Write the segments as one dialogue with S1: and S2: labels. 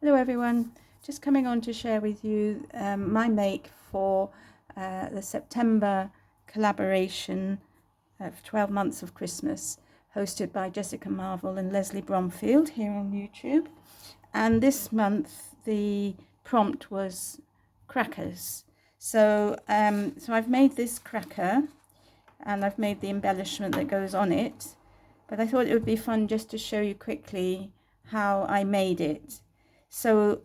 S1: Hello everyone, just coming on to share with you my make for the September collaboration of 12 Months of Christmas, hosted by Jessica Marvel and Lesley Bromfield here on YouTube. And this month the prompt was crackers. So I've made this cracker and I've made the embellishment that goes on it, but I thought it would be fun just to show you quickly how I made it. So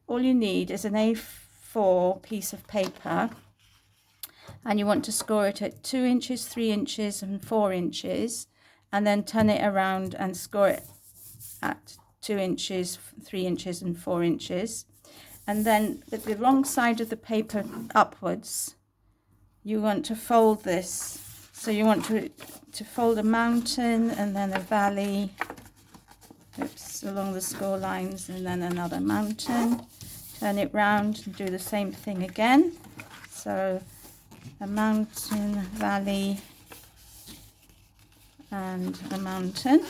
S1: all you need is an A4 piece of paper, and you want to score it at 2 inches, 3 inches and 4 inches, and then turn it around and score it at 2 inches, 3 inches and 4 inches. And then with the wrong side of the paper upwards, you want to fold this. So you want to fold a mountain and then a valley, along the score lines, and then another mountain. Turn it round and do the same thing again. So a mountain, valley and a mountain,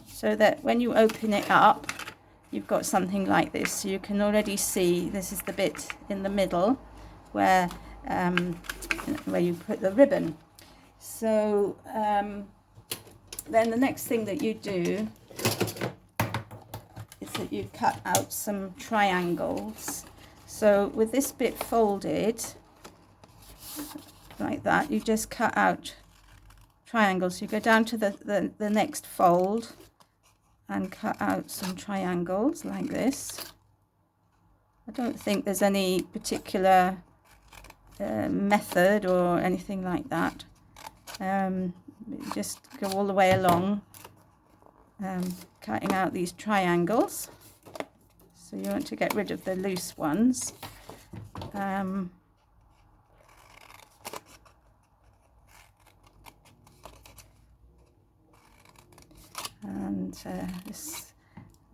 S1: so that when you open it up you've got something like this. So you can already see this is the bit in the middle where you put the ribbon. So then the next thing that you do is that you cut out some triangles. So with this bit folded like that, you just cut out triangles. You go down to the next fold and cut out some triangles like this. I don't think there's any particular method or anything like that. Just go all the way along, cutting out these triangles. So you want to get rid of the loose ones. I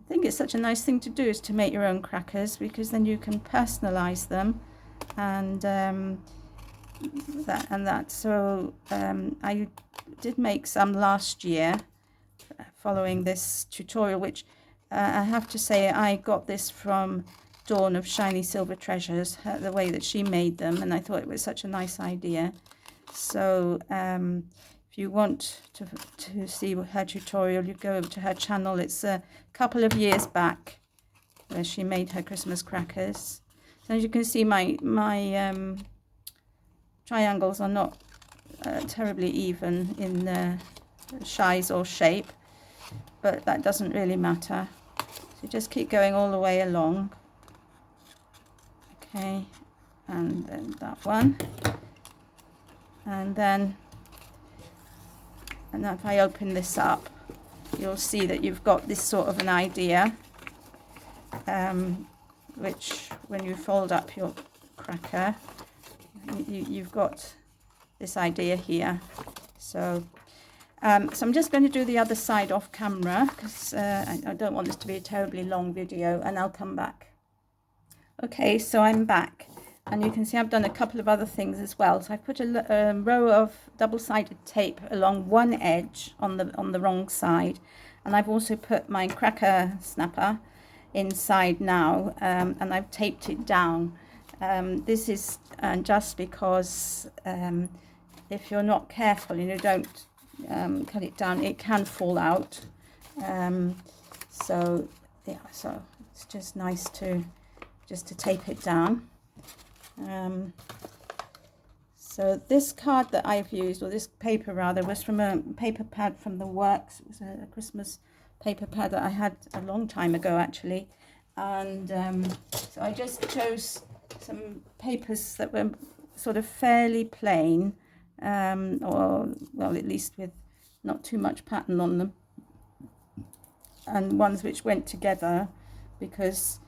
S1: think it's such a nice thing to do, is to make your own crackers, because then you can personalize them and that. So I did make some last year following this tutorial, which I have to say I got this from Dawn of Shiny Silver Treasures, the way that she made them, and I thought it was such a nice idea. So if you want to see her tutorial, you go over to her channel. It's a couple of years back where she made her Christmas crackers. So as you can see, my triangles are not terribly even in size or shape, but that doesn't really matter. So just keep going all the way along. Okay, and then that one, and then if I open this up, you'll see that you've got this sort of an idea, which when you fold up your cracker, you've got this idea here. So I'm just going to do the other side off camera, because I don't want this to be a terribly long video, and I'll come back. Okay, so I'm back, and you can see I've done a couple of other things as well. So I put a row of double-sided tape along one edge on the wrong side, and I've also put my cracker snapper inside now, and I've taped it down. This is just because if you're not careful and you don't cut it down, it can fall out. So yeah, so it's just nice to tape it down. So this card that I've used, or this paper rather, was from a paper pad from the Works. It was a Christmas paper pad that I had a long time ago actually, and so I just chose some papers that were sort of fairly plain, or well, at least with not too much pattern on them, and ones which went together, because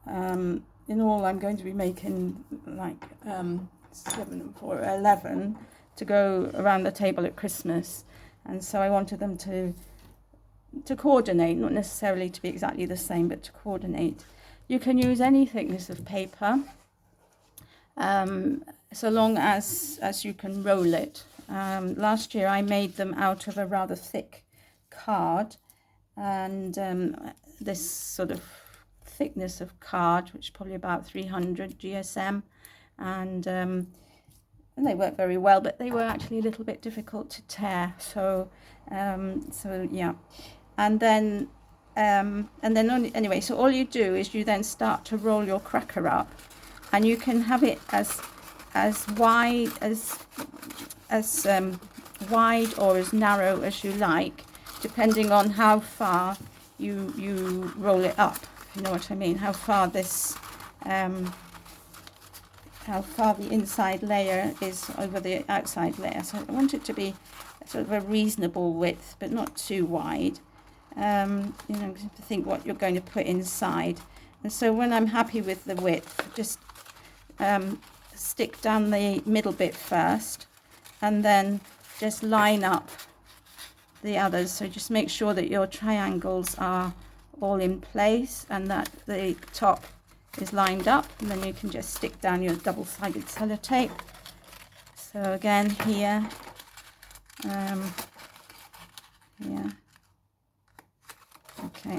S1: in all I'm going to be making like 7 and 4, 11 to go around the table at Christmas, and so I wanted them to coordinate, not necessarily to be exactly the same, but to coordinate. You can use any thickness of paper, so long as you can roll it. Last year I made them out of a rather thick card, and this sort of thickness of card, which is probably about 300 GSM, and they work very well, but they were actually a little bit difficult to tear. So yeah, and then anyway, so all you do is you then start to roll your cracker up, and you can have it as wide wide or as narrow as you like, depending on how far you roll it up, if you know what I mean, how far this how far the inside layer is over the outside layer. So I want it to be sort of a reasonable width, but not too wide. You know, to think what you're going to put inside. And so when I'm happy with the width, just stick down the middle bit first, and then just line up the others. So just make sure that your triangles are all in place and that the top is lined up, and then you can just stick down your double-sided sellotape. So again here, yeah, okay,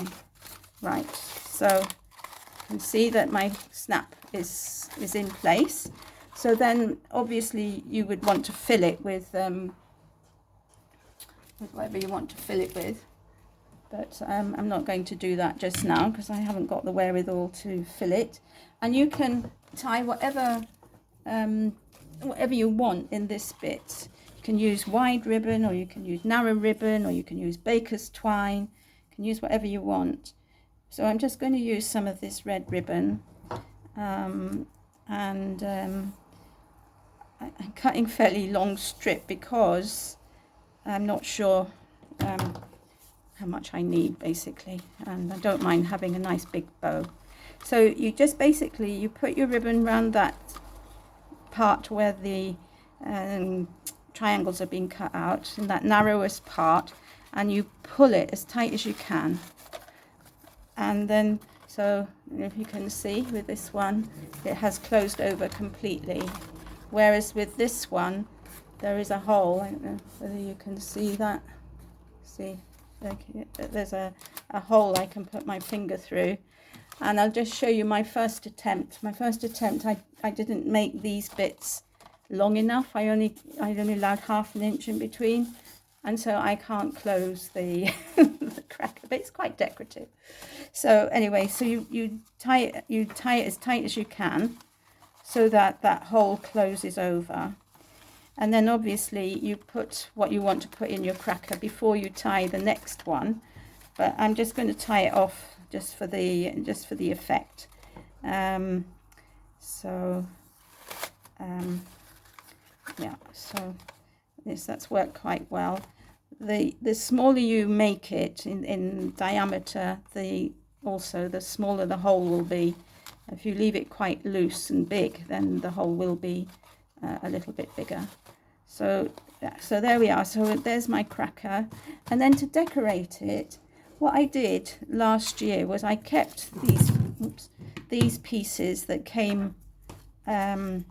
S1: right, so you can see that my snap is in place. So then obviously you would want to fill it with whatever you want to fill it with, but I'm not going to do that just now because I haven't got the wherewithal to fill it. And you can tie whatever you want in this bit. You can use wide ribbon, or you can use narrow ribbon, or you can use baker's twine. You can use whatever you want. So I'm just going to use some of this red ribbon, and I'm cutting fairly long strip because I'm not sure how much I need, basically, and I don't mind having a nice big bow. So you just basically, you put your ribbon around that part where the triangles are being cut out, in that narrowest part, and you pull it as tight as you can. And then, so if you can see with this one, it has closed over completely, whereas with this one there is a hole. I don't know whether you can see that. See, there's a hole I can put my finger through. And I'll just show you my first attempt. I didn't make these bits long enough. I only allowed half an inch in between, and so I can't close the the cracker, but it's quite decorative. So anyway, so you tie it as tight as you can so that that hole closes over. And then obviously you put what you want to put in your cracker before you tie the next one. But I'm just going to tie it off just for the effect. Yeah, so that's worked quite well. The smaller you make it in diameter, the smaller the hole will be. If you leave it quite loose and big, then the hole will be a little bit bigger. So there we are. So there's my cracker. And then to decorate it, what I did last year was I kept these pieces that came out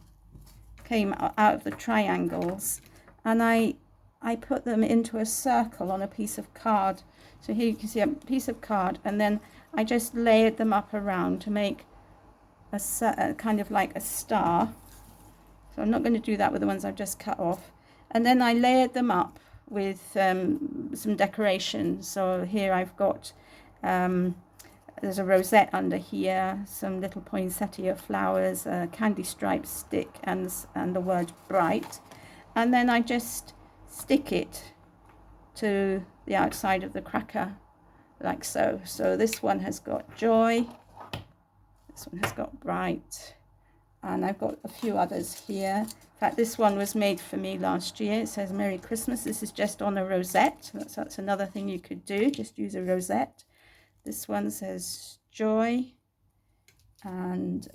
S1: of the triangles, and I put them into a circle on a piece of card. So here you can see a piece of card, and then I just layered them up around to make a kind of like a star. So I'm not going to do that with the ones I've just cut off. And then I layered them up with some decoration. So here I've got, there's a rosette under here, some little poinsettia flowers, a candy striped stick, and the word bright. And then I just stick it to the outside of the cracker, like so. So this one has got joy, this one has got bright, and I've got a few others here. In fact, this one was made for me last year. It says Merry Christmas. This is just on a rosette. That's another thing you could do, just use a rosette. This one says joy, and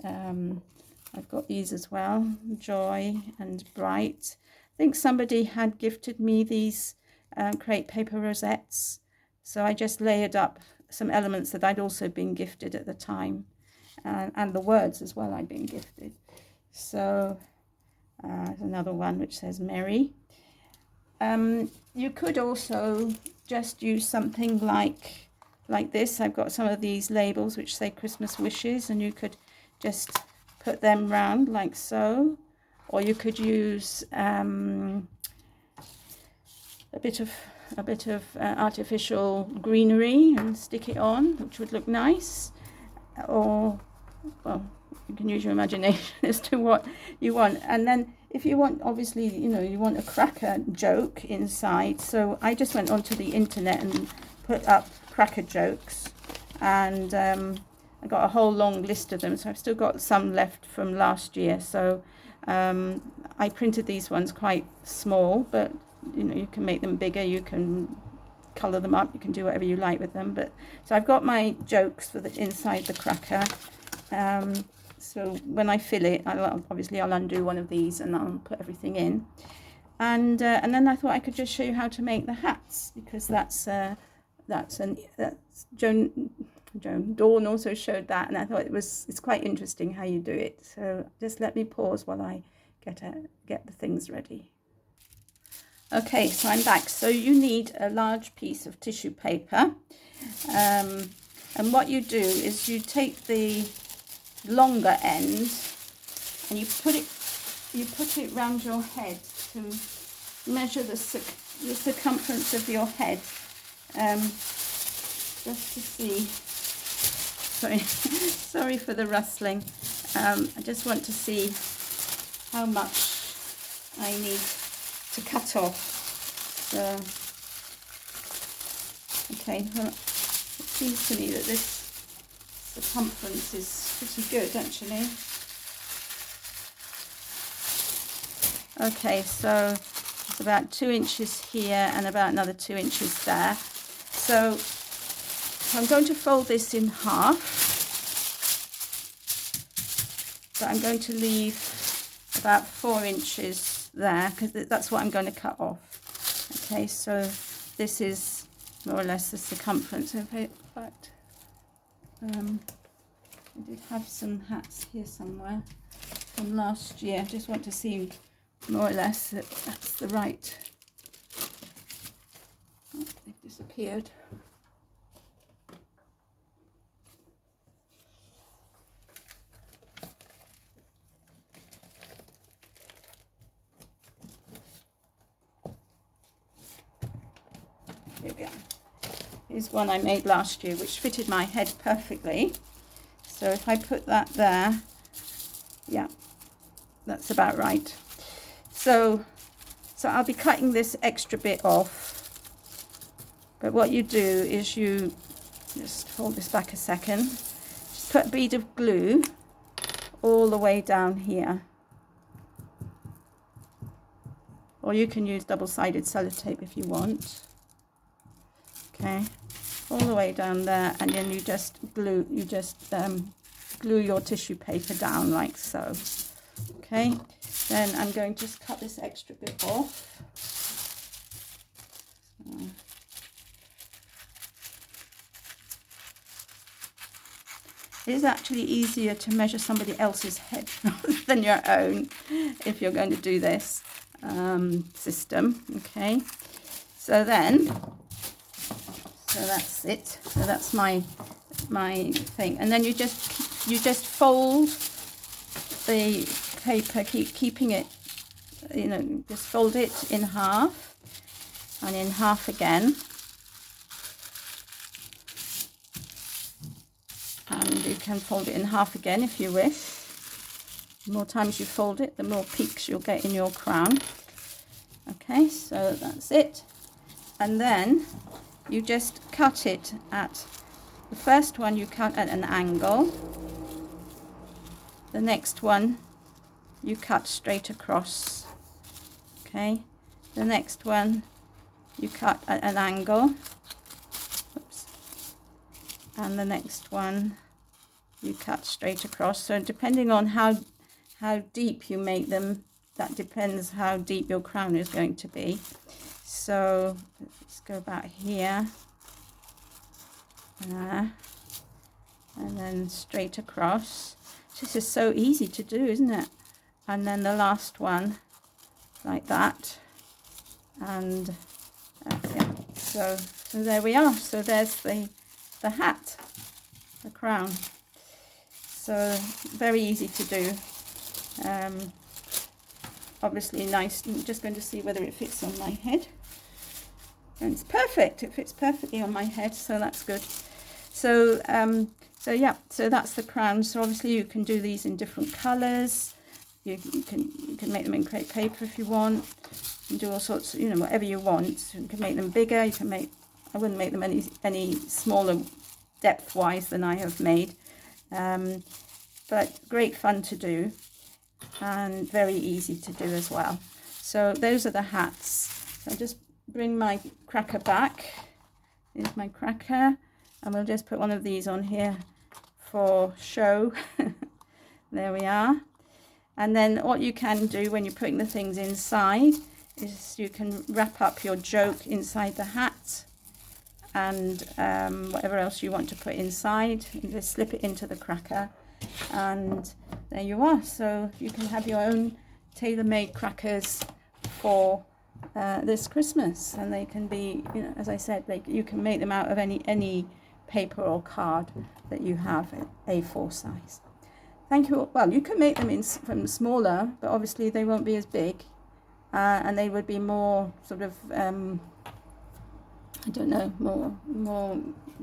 S1: I've got these as well, joy and bright. I think somebody had gifted me these crepe paper rosettes, so I just layered up some elements that I'd also been gifted at the time, and the words as well I'd been gifted. So there's another one which says Merry. You could also just use something like like this. I've got some of these labels which say Christmas wishes, and you could just put them round like so, or you could use a bit of artificial greenery and stick it on, which would look nice. Or, well, you can use your imagination as to what you want. And then if you want, obviously, you know, you want a cracker joke inside. So I just went onto the internet and put up cracker jokes, and I got a whole long list of them. So I've still got some left from last year. So I printed these ones quite small, but you know, you can make them bigger, you can colour them up, you can do whatever you like with them. But so I've got my jokes for the inside the cracker. So when I fill it, I'll undo one of these and I'll put everything in. And then I thought I could just show you how to make the hats, because Dawn also showed that, and I thought it's quite interesting how you do it. So just let me pause while I get the things ready. Okay, so I'm back. So you need a large piece of tissue paper, and what you do is you take the longer end and you put it round your head to measure the circumference of your head, just to see. Sorry for the rustling. I just want to see how much I need to cut off. So, okay, well, it seems to me that this circumference is pretty good, actually. Okay, so it's about 2 inches here and about another 2 inches there. So I'm going to fold this in half, but I'm going to leave about 4 inches there, because that's what I'm going to cut off. Okay, so this is more or less the circumference. In fact, I did have some hats here somewhere from last year. I just want to see more or less that that's the right. Oh, they've disappeared. Here we go. Here's one I made last year, which fitted my head perfectly. So if I put that there, yeah, that's about right. So I'll be cutting this extra bit off. But what you do is you just hold this back a second. Just put a bead of glue all the way down here. Or you can use double-sided sellotape if you want. Okay, all the way down there, and then you just glue your tissue paper down like so. Okay, then I'm going to just cut this extra bit off. It is actually easier to measure somebody else's head rather than your own if you're going to do this system. Okay, so that's it. So that's my thing, and then you just fold the paper, keeping it, you know, just fold it in half and in half again, and you can fold it in half again if you wish. The more times you fold it, the more peaks you'll get in your crown. Okay, so that's it, and then you just cut it at, the first one you cut at an angle, the next one you cut straight across, okay, the next one you cut at an angle, oops, and the next one you cut straight across. So depending on how deep you make them, that depends how deep your crown is going to be. So let's go back here, and then straight across. This is so easy to do, isn't it? And then the last one like that, and yeah, so there we are. So there's the the hat, the crown. So very easy to do. Obviously nice. I'm just going to see whether it fits on my head. And it's perfect. It fits perfectly on my head, so that's good. So yeah, so that's the crown. So obviously you can do these in different colours. You can make them in crepe paper if you want. You can do all sorts, you know, whatever you want. You can make them bigger. You can make. I wouldn't make them any smaller depth-wise than I have made, but great fun to do and very easy to do as well. So those are the hats. So I'll just bring my cracker back. Here's my cracker, and we'll just put one of these on here for show. There we are. And then what you can do when you're putting the things inside is you can wrap up your joke inside the hat, and whatever else you want to put inside, you just slip it into the cracker, and there you are. So you can have your own tailor-made crackers for this Christmas, and they can be, you know, as I said, you can make them out of any paper or card that you have at A4 size. Thank you. Well, you can make them from smaller, but obviously they won't be as big, and they would be more sort of I don't know,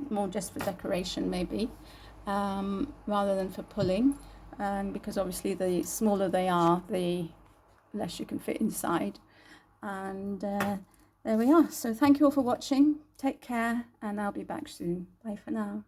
S1: more just for decoration maybe, rather than for pulling, because obviously the smaller they are, the less you can fit inside. And there we are. So thank you all for watching. Take care, and I'll be back soon. Bye for now.